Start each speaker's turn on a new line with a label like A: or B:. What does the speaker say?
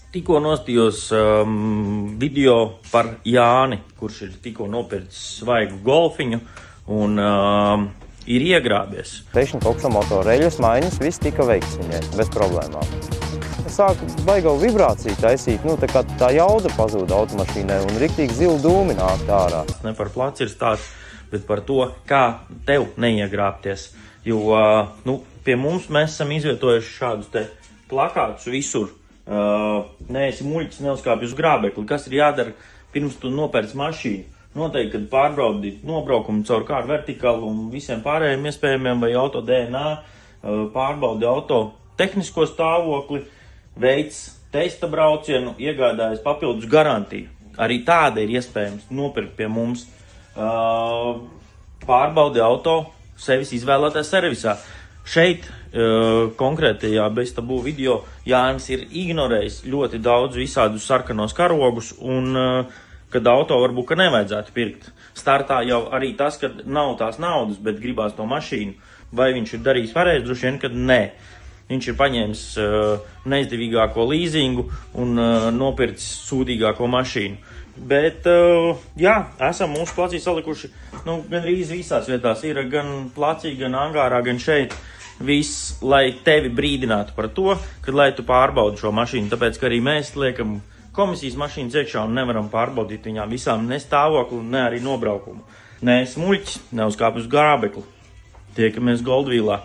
A: Tikko nostījos video par Jāni, kurš ir tikko nopircis svaigu golfiņu un ir iegrābies.
B: Pēkšņi augšā motoreļas maiņas, viss tika veikts viņai bez problēmām. Sāku baigo vibrāciju taisīt, tā kā tā jauda pazūda automašīnai un riktīgi zili dūmi nāk ārā.
A: Ne par placi ir stāsts, bet par to, kā tev neiegrābties. Jo, pie mums mēs esam izvietojuši šādus te plakātus visur. Neesi muļķis, neuzkāpj uz grābekli. Kas ir jādara pirms tu nopērc mašīnu? Noteikti, kad pārbraudi nobraukumu caur kāru vertikālu un visiem pārējiem iespējamiem vai auto DNA, pārbaudi auto tehnisko stāvokli, veids testa braucienu, iegādājas papildus garantiju. Arī tāda ir iespējams nopirkt pie mums. Pārbaudi auto sevis izvēlētā servisā. Šeit konkrētajā bez tabū video Jānis ir ignorējis ļoti daudz visādus sarkanos karogus un kad auto varbūt ka nevajadzētu pirkt. Startā jau arī tas, kad nav tās naudas, bet gribās to mašīnu. Vai viņš ir darījis pareizi? Droši vien, kad nē. Viņš ir paņēmis neizdevīgāko līzingu un nopircis sūdīgāko mašīnu. Bet, esam mūsu placī salikuši, gandrīz visās vietās. Ir gan placī, gan angārā, gan šeit. Viss, lai tevi brīdinātu par to, kad lai tu pārbaudi šo mašīnu. Tāpēc, ka arī mēs liekam komisijas mašīnas iekšā un nevaram pārbaudīt viņām visām ne stāvokli, ne arī nobraukumu. Neesi muļķis, neuzkāp uz grābekli. Tiekamies Goldvīlā.